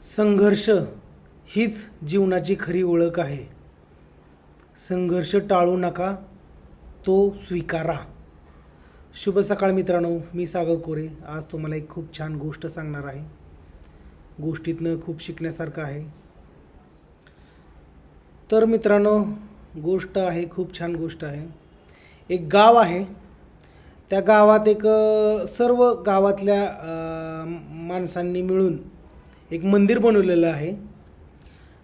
संघर्ष हीच जीवनाची खरी ओळख आहे. संघर्ष टाळू नका, तो स्वीकारा. शुभ सकाळ मित्रांनो, मी सागर कोरे. आज तुम्हाला एक खूप छान गोष्ट सांगणार आहे. गोष्टीतनं खूप शिकण्यासारखं आहे. तर मित्रांनो, गोष्ट आहे, खूप छान गोष्ट आहे. एक गाव आहे. त्या गावात सर्व गावातल्या माणसांनी मिळून एक मंदिर बनवलेलं आहे.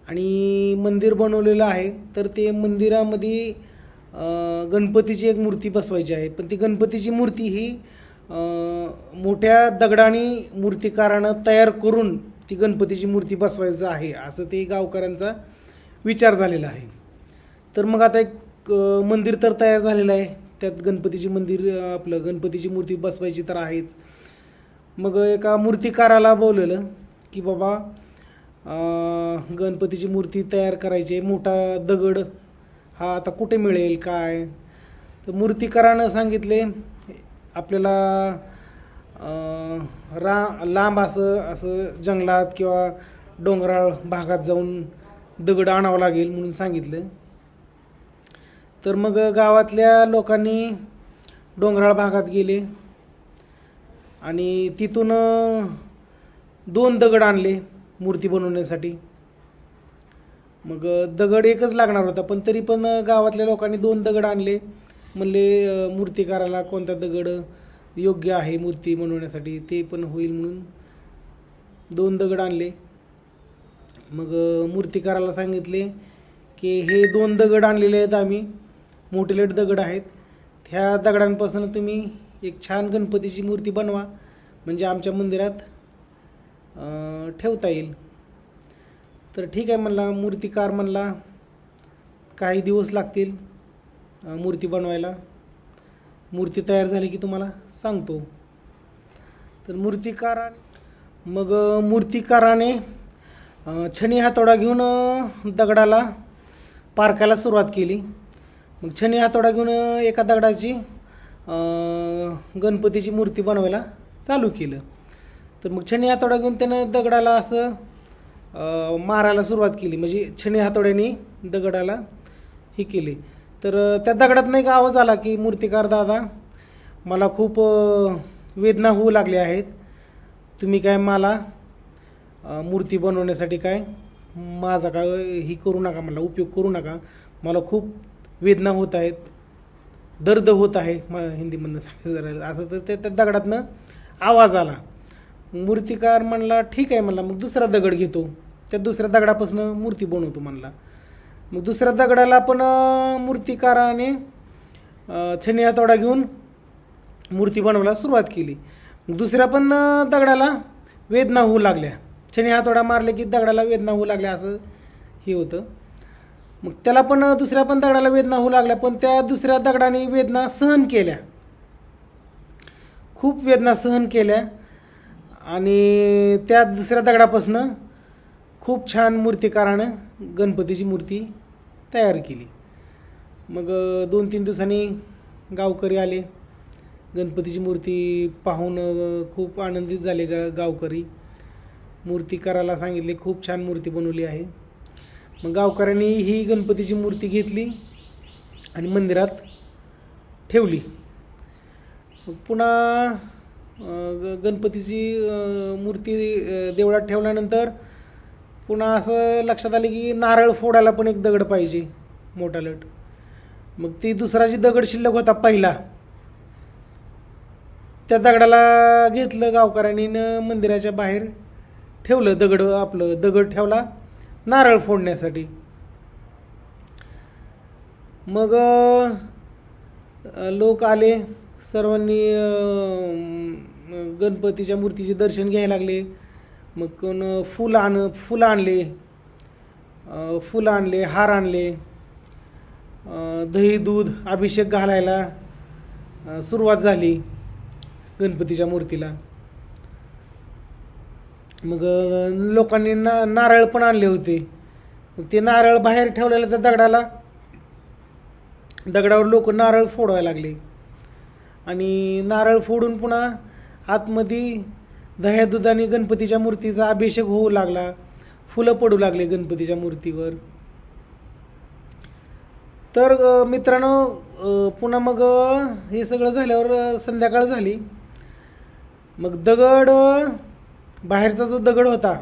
आणि मंदिर बनवलेलं आहे तर ते मंदिरामध्ये गणपतीची एक मूर्ती बसवायची आहे. पण ती गणपतीची मूर्ती ही मोठ्या दगडाने मूर्तिकारानं तयार करून ती गणपतीची मूर्ती बसवायचं आहे, असं ते गावकऱ्यांचा विचार झालेला आहे. तर मग आता एक मंदिर तर तयार झालेलं आहे. त्यात गणपतीची गणपतीची मूर्ती बसवायची तर आहेच. मग एका मूर्तिकाराला बोलवलं की बाबा, गणपतीची मूर्ती तयार करायची आहे, मोठा दगड हा आता कुठे मिळेल काय. तर मूर्तिकारानं सांगितले आपल्याला लांब असं जंगलात किंवा डोंगराळ भागात जाऊन दगड आणावं लागेल म्हणून सांगितलं. तर मग गावातल्या लोकांनी डोंगराळ भागात गेले आणि तिथून 2 दगड आणले मूर्ती बनवण्यासाठी. मग दगड एकच लागणार होता, पण तरी पण गावातल्या लोकांनी 2 दगड आणले. म्हणले मूर्तिकाराला कोणता दगड योग्य आहे मूर्ती बनवण्यासाठी, ते पण होईल म्हणून 2 दगड आणले. मग मूर्तिकाराला सांगितले की हे 2 दगड आणलेले आहेत आम्ही, मोठेलेट दगड आहेत. ह्या दगडांपासून तुम्ही एक छान गणपतीची मूर्ती बनवा, म्हणजे आमच्या मंदिरात ठेवता येईल. तर ठीक आहे म्हणला मूर्तिकार. म्हणला काही दिवस लागतील मूर्ती बनवायला, मूर्ती तयार झाली की तुम्हाला सांगतो. तर मूर्तिकाराने छणी हातोडा घेऊन दगडाला पारखायला सुरुवात केली. मग छणी हातोडा घेऊन एका दगडाची गणपतीची मूर्ती बनवायला चालू केलं. तर मग छणी हातोडा घेऊन त्यानं दगडाला असं मारायला सुरुवात केली, म्हणजे छणी हातोड्याने दगडाला हे केले. तर त्या दगडातनं एक आवाज आला की, मूर्तिकार दादा, मला खूप वेदना होऊ लागल्या आहेत. तुम्ही काय मला मूर्ती बनवण्यासाठी काय माझा काय ही करू नका, मला उपयोग करू नका. मला खूप वेदना होत आहेत, दर्द होत आहे, हिंदीमधनं सांगायचं असं. तर त्या दगडातनं आवाज आला. मूर्तिकार म्हणला ठीक आहे म्हणला, मग दुसरा दगड घेतो, त्या दुसऱ्या दगडापासून मूर्ती बनवतो म्हणला. मग दुसऱ्या दगडाला पण मूर्तिकाराने छणी हातोडा घेऊन मूर्ती बनवायला सुरुवात केली. मग दुसऱ्या पण दगडाला वेदना होऊ लागल्या, छणी हातोडा मारले की दगडाला वेदना होऊ लागल्या, असं हे होतं. मग त्याला पण दुसऱ्या पण दगडाला वेदना होऊ लागल्या, पण त्या दुसऱ्या दगडाने वेदना सहन केल्या, खूप वेदना सहन केल्या. आणि त्या दुसऱ्या दगडापासून खूप छान मूर्तिकारानं गणपतीची मूर्ती तयार केली. मग 2-3 दिवसांनी गावकरी आले. गणपतीची मूर्ती पाहून खूप आनंदित झाले गावकरी. मूर्तिकाराला सांगितले खूप छान मूर्ती बनवली आहे. मग गावकऱ्यांनी ही गणपतीची मूर्ती घेतली आणि मंदिरात ठेवली. पुन्हा गणपतीची मूर्ती देवळात ठेवल्यानंतर पुन्हा असं लक्षात आले की नारळ फोडायला पण एक दगड पाहिजे, मोठा लट. मग ती दुसरा जी दगड शिल्लक होता पहिला, त्या दगडाला घेतलं गावकऱ्यांनी, मंदिराच्या बाहेर ठेवलं. दगड ठेवला नारळ फोडण्यासाठी. मग लोक आले, सर्वांनी गणपतीच्या मूर्तीचे दर्शन घ्यायला लागले. मग कोण फुलं आणले, हार आणले, दही दूध अभिषेक घालायला सुरुवात झाली गणपतीच्या मूर्तीला. मग लोकांनी नारळ पण आणले होते. मग ते नारळ बाहेर ठेवलेलं त्या दगडावर लोक नारळ फोडवायला लागले. आणि नारळ फोडून पुन्हा आतमध्ये दह्या दुधाने गणपतीच्या मूर्तीचा अभिषेक होऊ लागला. फुलं पडू लागले गणपतीच्या मूर्तीवर. तर मित्रांनो, पुन्हा मग हे सगळं झाल्यावर संध्याकाळ झाली. मग दगड, बाहेरचा जो दगड होता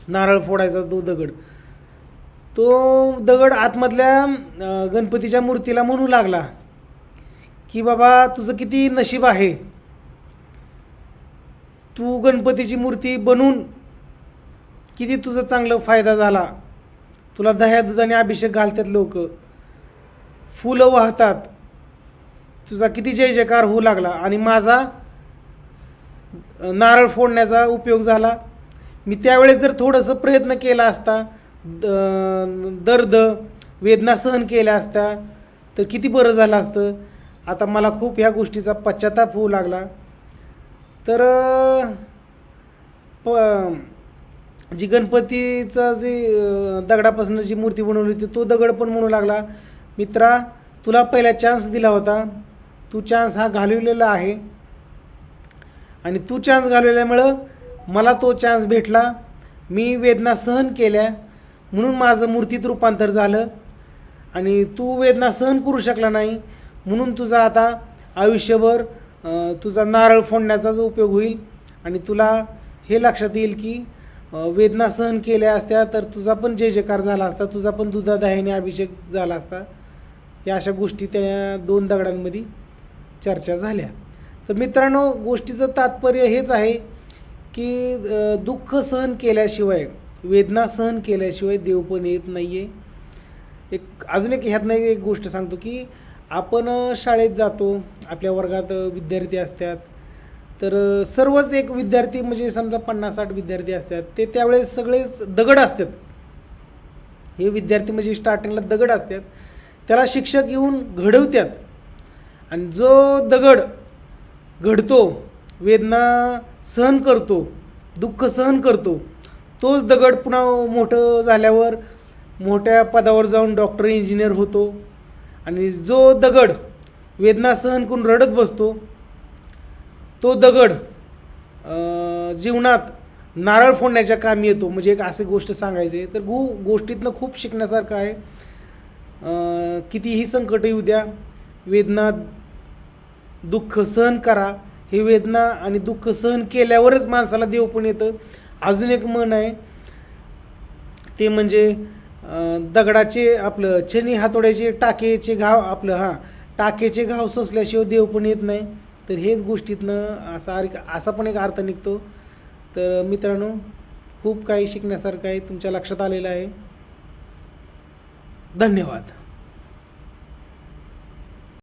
नारळ फोडायचा तो दगड आतमधल्या गणपतीच्या मूर्तीला म्हणू लागला की बाबा तुझं किती नशीब आहे, तू गणपतीची मूर्ती बनवून किती तुझं चांगलं फायदा झाला, तुला दह्या दुधाने अभिषेक घालतात लोक, फुलं वाहतात, तुझा किती जय जयकार होऊ लागला आणि माझा नारळ फोडण्याचा उपयोग झाला. मी त्यावेळेस जर थोडंसं प्रयत्न केला असता, दर्द वेदना सहन केल्या असत्या तर किती बरं झालं असतं. आता मला खूप ह्या गोष्टीचा पश्चाताप होऊ लागला. तर जी गणपतीचा जी दगडापासून जी मूर्ती बनवली होती तो दगड पण म्हणू लागला, मित्रा तुला पहिला चान्स दिला होता, तू चान्स हा घालवलेला आहे आणि तू चान्स घालवल्यामुळं मला तो चान्स भेटला. मी वेदना सहन केल्या म्हणून माझं मूर्तीत रूपांतर झालं आणि तू वेदना सहन करू शकला नाही म्हणून तुझा आता आयुष्यभर तुझा नारळ फोडण्याचा जो उपयोग होईल आणि तुला हे लक्षात येईल की वेदना सहन केल्या असत्या तर तुझा पण जय जयकार झाला असता, तुझा पण दुधादह्याने अभिषेक झाला असता. या अशा गोष्टी त्या 2 दगडांमध्ये चर्चा झाल्या. तर मित्रांनो, गोष्टीचं तात्पर्य हेच आहे की दुःख सहन केल्याशिवाय, वेदना सहन केल्याशिवाय देव पण येत नाही आहे. अजून एक ह्यातनं एक गोष्ट सांगतो की आपण शाळेत जातो, आपल्या वर्गात विद्यार्थी असतात, तर सर्वच एक विद्यार्थी म्हणजे समजा 50-60 विद्यार्थी असतात, ते त्यावेळेस सगळेच दगड असतात. हे विद्यार्थी म्हणजे स्टार्टिंगला दगड असतात, त्याला शिक्षक येऊन घडवतात आणि जो दगड घडतो, वेदना सहन करतो, दुःख सहन करतो, तोच दगड पुन्हा मोठं झाल्यावर मोठ्या पदावर जाऊन डॉक्टर इंजिनियर होतो. आणि जो दगड वेदना सहन करून रडत बसतो तो दगड जीवनात नारळ फोडण्याच्या कामी येतो. म्हणजे एक अशी गोष्ट सांगायची आहे. तर गोष्टीतनं खूप शिकण्यासारखं आहे. कितीही संकट येऊ द्या, वेदना दुःख सहन करा. हे वेदना आणि दुःख सहन केल्यावरच माणसाला देव पण येतं. अजून एक म्हण आहे, ते म्हणजे दगडाचे आपलं छनी हातोड्याचे टाकेचे घाव टाकेचे घाव सोसल्याशिवाय देव पण येत नाही. तर हेच गोष्टीतनं असा पण एक अर्थ निघतो. तर मित्रांनो, खूप काही शिकण्यासारखं आहे, तुमच्या लक्षात आलेलं आहे. धन्यवाद.